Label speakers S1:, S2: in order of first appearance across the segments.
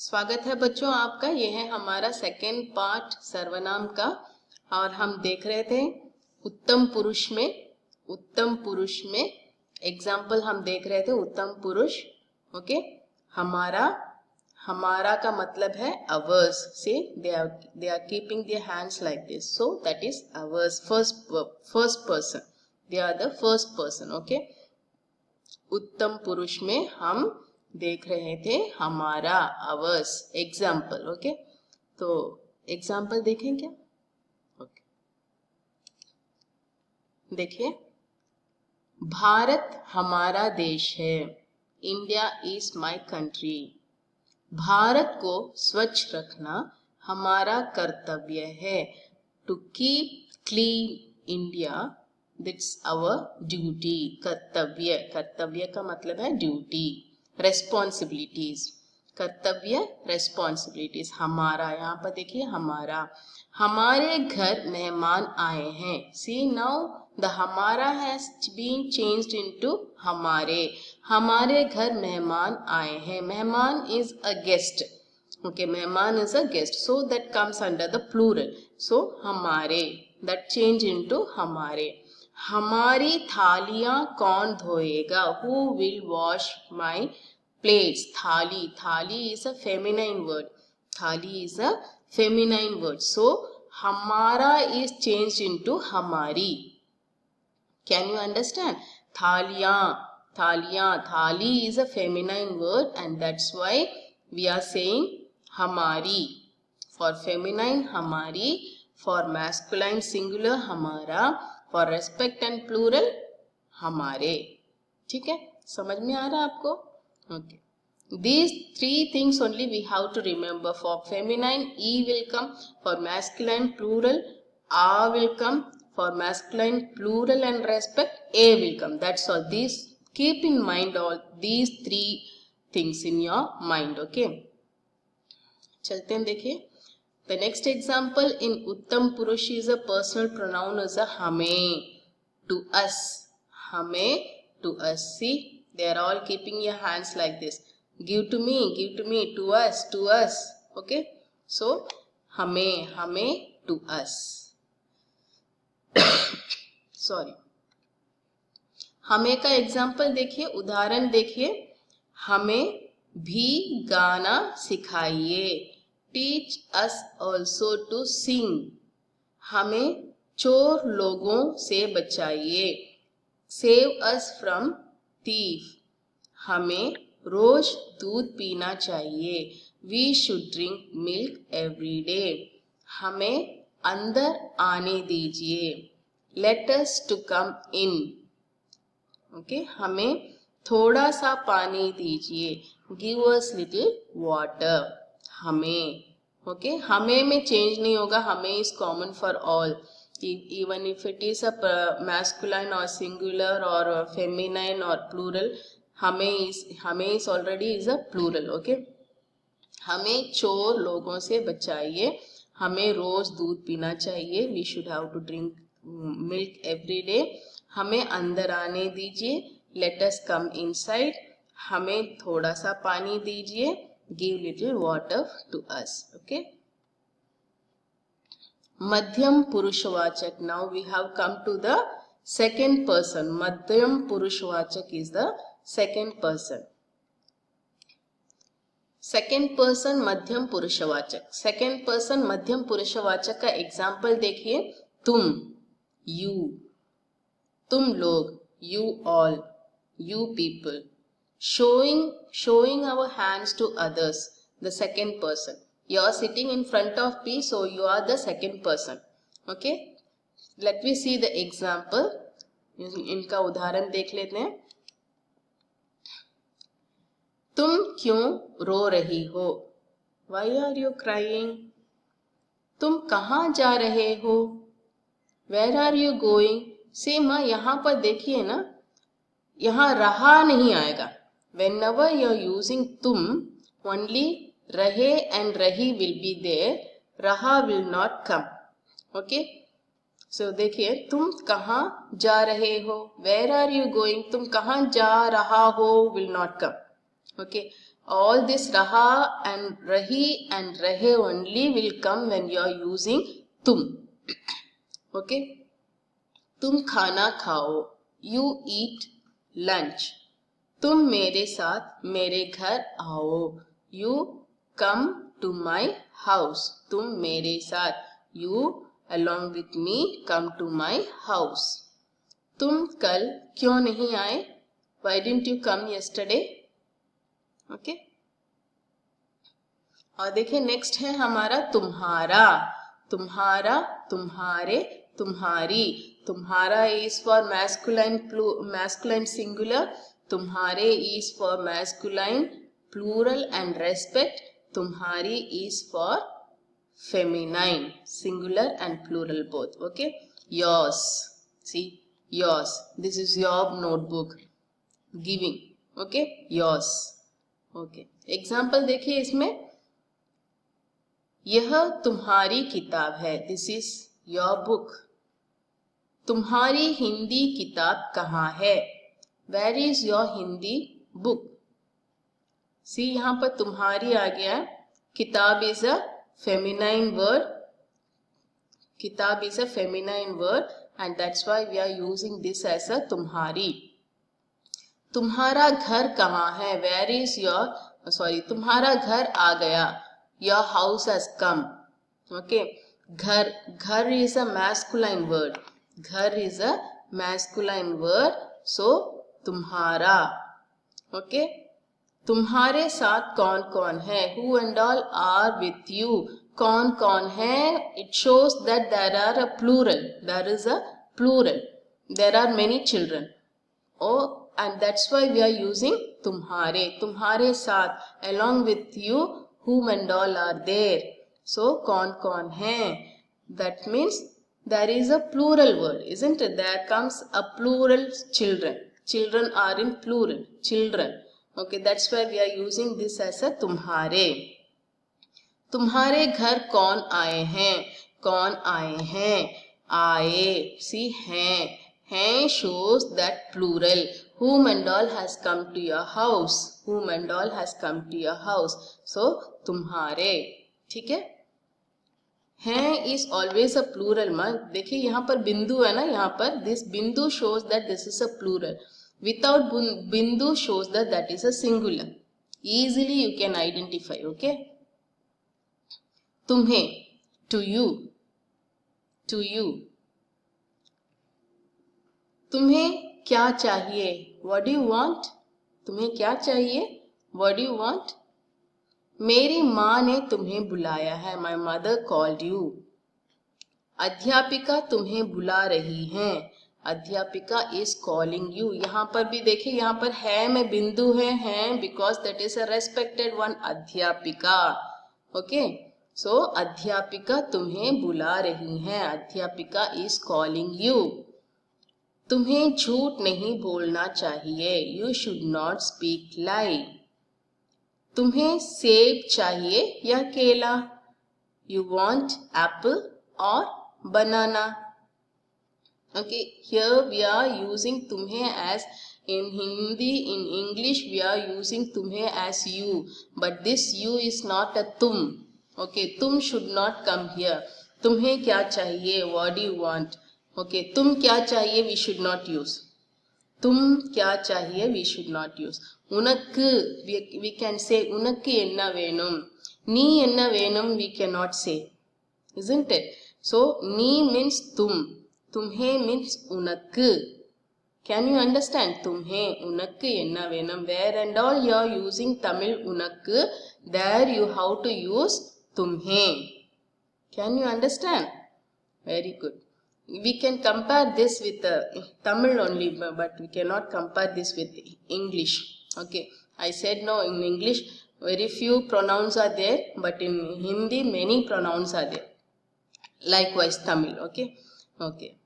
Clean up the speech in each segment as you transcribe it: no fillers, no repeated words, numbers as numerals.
S1: स्वागत है बच्चों आपका। यह है हमारा सेकेंड पार्ट सर्वनाम का और हम देख रहे थे उत्तम पुरुष में एग्जाम्पल हम देख रहे थे उत्तम पुरुष। ओके, हमारा हमारा का मतलब है ours. Say they are keeping their hands like this, so that is ours. First person, they are the first person. Okay, उत्तम पुरुष में हम देख रहे थे हमारा, अवर्स, एग्जाम्पल। ओके, तो एग्जाम्पल देखें क्या? ओके, देखिए, भारत हमारा देश है। India is my country. Bharat को स्वच्छ रखना हमारा कर्तव्य है। To keep clean India, that's our duty. कर्तव्य, कर्तव्य का मतलब है ड्यूटी, रेस्पॉन्सिबिलिटीज। कर्तव्य, रेस्पॉन्सिबिलिटीज। हमारा, यहाँ पर देखिए हमारा। हमारे घर मेहमान आए हैं। सी नाउ द हमारा हैज बीन चेंज्ड इनटू हमारे। हमारे घर मेहमान आए हैं। मेहमान इज अ गेस्ट। ओके, मेहमान is a guest, so that comes under the plural. So हमारे, दैट चेंज इनटू हमारे। हमारी थालियां कौन धोएगा? Who will wash my plates? Thali, thali is a feminine word. Thali is a feminine word. So hamara is changed into hamari. Can you understand? Thaliyan, thaliyan, thali is a feminine word and that's why we are saying hamari. For feminine hamari, for masculine singular hamara, for respect and plural hamare. ठीक है, समझ में आ रहा है आपको? Okay. These three things only we have to remember. For feminine, E will come. For masculine, plural, A will come. For masculine, plural and respect, A will come. That's all. These, keep in mind all these three things in your mind. Okay. चलते हैं, देखिए. The next example in Uttam Purush is a personal pronoun is a हमें, to us. हमें, to us. See? They are all keeping your hands like this. Give to me, to us, to us. Okay. So, हमें, हमें, to us. Sorry. हमें का example देखिए, उदाहरण देखिए. हमें भी गाना सिखाइए. Teach us also to sing. हमें चोर लोगों से बचाइए. Save us from thief. हमें रोज दूध पीना चाहिए. We should drink milk every day. हमें अंदर आने दीजिए. Let us to come in. Okay, हमें थोड़ा सा पानी दीजिए. Give us little water. हमें, okay, हमें में चेंज नहीं होगा. हमें is common for all. Even if it is a masculine or singular or feminine or plural, हमें is already is a plural. Okay, हमें चोर लोगों से बचाइए. हमें रोज दूध पीना चाहिए. We should have to drink milk every day. हमें अंदर आने दीजिए. Let us come inside. हमें थोड़ा सा पानी दीजिए. Give little water to us. Okay. मध्यम पुरुषवाचक. Now we have come to the second person. मध्यम पुरुषवाचक is the second person. Second person मध्यम पुरुषवाचक. Second person मध्यम पुरुषवाचक का एग्जाम्पल देखिए. तुम, you. तुम लोग, you all, you people. Showing our hands to others, the second person. You are sitting in front of me, so you are the second person. Okay, let me see the example. इनका उदाहरण देख लेते हैं. तुम क्यों रो रही हो? Why are you crying? तुम कहाँ जा रहे हो? Where are you going? See माँ, यहाँ पर देखिए ना, यहाँ रहा नहीं आएगा. Whenever you are using तुम, only रहे and रही will be there. रहा will not come. Okay. So देखिए, तुम कहाँ जा रहे हो? Where are you going? तुम कहाँ जा रहा हो will not come. Okay. All this raha and rahi and rahe only will come when you are using tum. Okay. तुम खाना खाओ, you eat lunch. तुम मेरे साथ मेरे घर आओ, you come to my house. तुम मेरे साथ, you along with me come to my house. तुम कल क्यों नहीं आए? Why didn't you come yesterday? Okay. और देखिए नेक्स्ट है हमारा तुम्हारा. तुम्हारा, तुम्हारे, तुम्हारी. तुम्हारा is for masculine singular. तुम्हारे is for masculine plural and respect. तुम्हारी is for feminine singular and plural both. Okay. Yours. See, yours. This is your notebook. Giving. Okay. Yours. Okay. Example देखिए इसमें. यह तुम्हारी किताब है. This is your book. तुम्हारी हिंदी किताब कहाँ है? Where is your Hindi book? See यहाँ पर तुम्हारी आ गया. किताब is a feminine word. किताब is a feminine word and that's why we are using this as a तुम्हारी. तुम्हारा घर कहाँ है? Where is your, तुम्हारा घर आ गया. Your house has come. Okay. घर, घर is a masculine word. घर is a masculine word. So, तुम्हारा. Okay. तुम्हारे साथ कौन कौन है? Who and all are with you? कौन कौन है? It shows that there are a plural. There is a plural. There are many children. Oh, and that's why we are using तुम्हारे. तुम्हारे साथ, along with you, whom and all are there. So, कौन कौन है? That means there is a plural word, isn't it? There comes a plural children. Children are in plural. Children. Okay, that's why we are using this as a तुम्हारे. तुम्हारे घर कौन आए हैं? कौन आए हैं? आए. See, हैं. हैं shows that plural. Whom and all has come to your house. Whom and all has come to your house. So, तुम्हारे. ठीक है. हैं is always a plural. देखिए यहाँ पर बिंदु है ना, यहाँ पर this बिंदु shows that this is a plural. Without bindu shows that that is a singular. Easily you can identify. Okay. तुम्हें, to you. To you. तुम्हें क्या चाहिए? What do you want? तुम्हें क्या चाहिए? What do you want? मेरी माँ ने तुम्हें बुलाया है. My mother called you. अध्यापिका तुम्हें बुला रही हैं. अध्यापिका is calling you. यहाँ पर भी देखिए, यहाँ पर है में बिंदु है because that is a respected one. अध्यापिका. Okay. So अध्यापिका तुम्हें बुला रही हैं. अध्यापिका is calling you. तुम्हें झूठ नहीं बोलना चाहिए. You should not speak lie. तुम्हें सेब चाहिए या केला? You want apple or banana? Okay, here we are using तुम्हें as in Hindi. In English we are using तुम्हें as you, but this you is not a तुम. Okay, तुम should not come here. तुम्हें क्या चाहिए? What do you want? Okay, तुम क्या चाहिए? We should not use. तुम क्या चाहिए? We should not use. உனக்கு, we can say உனக்கு என்ன வேணும். நீ என்ன வேணும் we cannot say, isn't it? So நீ means तुम. तुम्हें means உனக்கு. Can you understand? तुम्हें, உனக்கு என்ன வேணும். Where and all you are using Tamil உனக்கு, there you have to use तुम्हें. Can you understand? Very good. We can compare this with Tamil only, but we cannot compare this with English. Okay, I said no, in English very few pronouns are there, but in Hindi many pronouns are there. Likewise Tamil. Okay. Okay.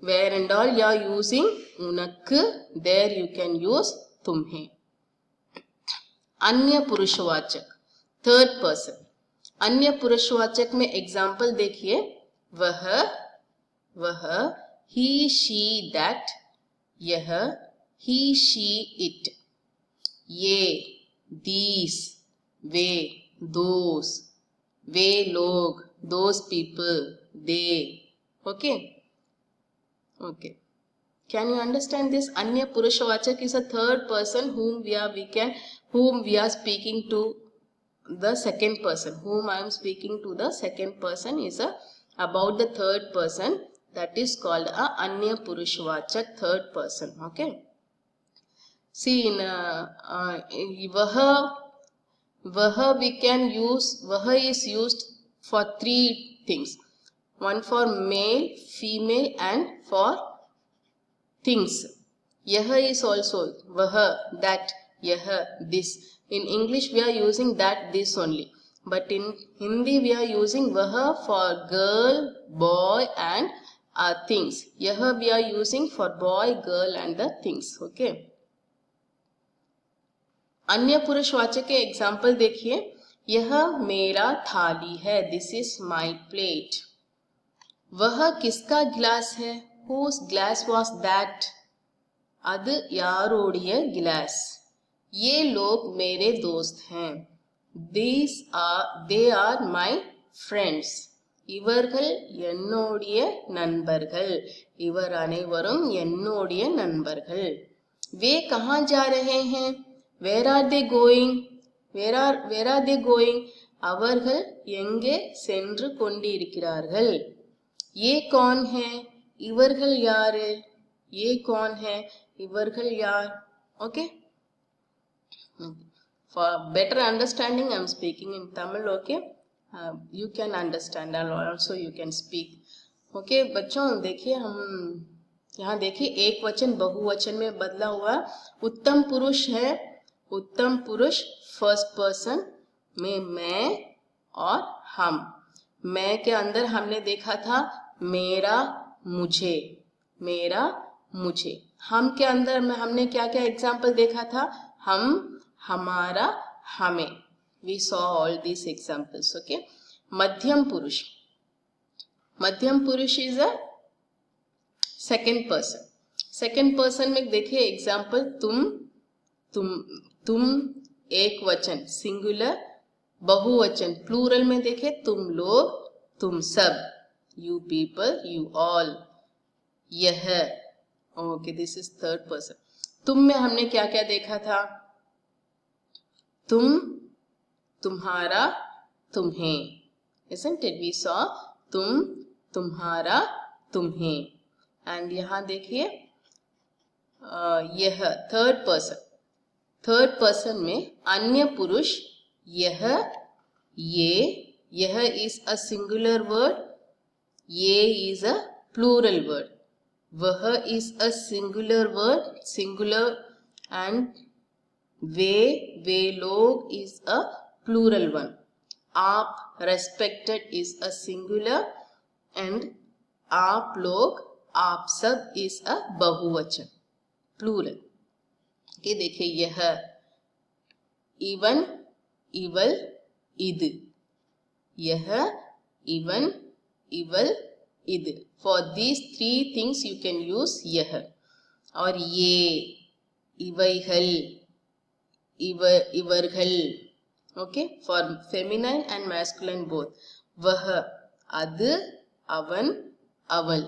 S1: Where and all you are using unakku, there you can use tumhe. अन्य पुरुषवाचक, third person. अन्य पुरुषवाचक में example देखिए. वह, वह, he she that, यह, he she it, ये, these, वे, those, वे लोग, those people, they. Okay. Okay. Can you understand this? Anya Purushawachak is a third person whom we are speaking to the second person. Whom I am speaking to the second person is about the third person. That is called a Anya Purushawachak, third person. Okay. See in Vah we can use, Vah is used for three things. One for male, female and for things. Yah is also Vah, that, yah, this. In English we are using that, this only. But in Hindi we are using Vah for girl, boy and things. Yah we are using for boy, girl and the things. Okay. अन्य पुरुषवाचक के example देखिए, यह मेरा थाली है, this is my plate. वह किसका गिलास है, whose glass was that, அது யாருடைய गिलास. ये लोग मेरे दोस्त हैं, they are my friends. இவர்கள் என்னுடைய நண்பர்கள், இவர் அனைவரும் என்னுடைய நண்பர்கள். वे कहाँ जा रहे हैं, where are they going, where are they going, அவர்கள் எங்கே சென்று கொண்டிருக்கிறார்கள். ये कौन है, இவர்கள் யாரு, ये कौन है, இவர்கள் யார். Okay. For better understanding I am speaking in Tamil. Okay. You can understand and also you can speak. Okay बच्चों, देखिए हम यहाँ देखिए एक वचन बहुवचन में बदला हुआ. उत्तम पुरुष है, उत्तम पुरुष फर्स्ट पर्सन में मैं और हम. मैं के अंदर हमने देखा था मेरा, मुझे, मेरा, मुझे. हम के अंदर में हमने क्या क्या एग्जाम्पल देखा था, हम, हमारा, हमें. We saw all these examples. Okay. मध्यम पुरुष, मध्यम पुरुष is a second person. Second person में देखिए एग्जाम्पल तुम एक वचन सिंगुलर, बहुवचन प्लूरल में देखे तुम लोग, तुम सब, यू पीपल, यू ऑल. यह, okay this is third person. तुम में हमने क्या क्या देखा था, तुम, तुम्हारा, तुम्हें. Isn't it? We saw तुम, तुम्हारा, तुम्हें. एंड यहाँ देखिए यह थर्ड पर्सन. थर्ड पर्सन में अन्य पुरुष यह, ये, यह इज अ सिंगुलर वर्ड, ये इज अ प्लूरल वर्ड, वह is a singular word, singular, and वे लोग इज अ प्लूरल वन. आप, respected is a singular and आप लोग, आप सब इज अ बहुवचन, प्लूरल. ये देखिए यह, इवन, इवल, इद. यह, इवन, इवल, इद. For these three things you can use यह. और ये, इवैहल, इवरघल. Okay, for feminine and masculine both. वह, अद, अवन, अवल,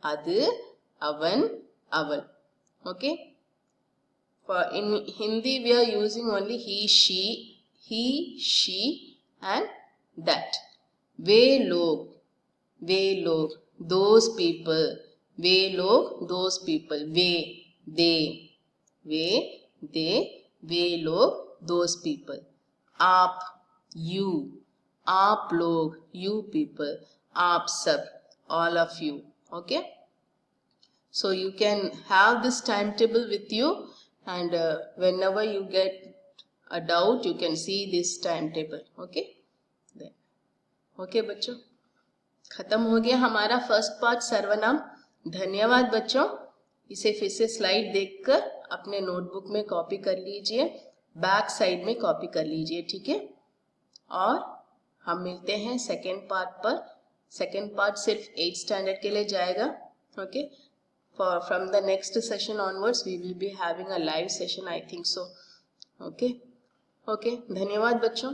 S1: अद, अवन, अवल. Okay. For in Hindi we are using only he, she and that. वे लोग, those people, वे लोग, those people. वे, they, वे लोग, those people. आप, you, आप लोग, you people. आप सब, all of you. Okay. So you can have this timetable with you, and whenever you get a doubt you can see this timetable. Okay. Then okay बच्चों, खत्म हो गया हमारा फर्स्ट पार्ट सर्वनाम. धन्यवाद बच्चों. इसे फिर से स्लाइड देखकर अपने नोटबुक में कॉपी कर लीजिए, बैक साइड में कॉपी कर लीजिए. ठीक है. और हम मिलते हैं सेकेंड पार्ट पर. सेकेंड पार्ट सिर्फ 8th स्टैंडर्ड के लिए जाएगा. Okay. From the next session onwards we will be having a live session, I think so. Okay. Okay, धन्यवाद बच्चों।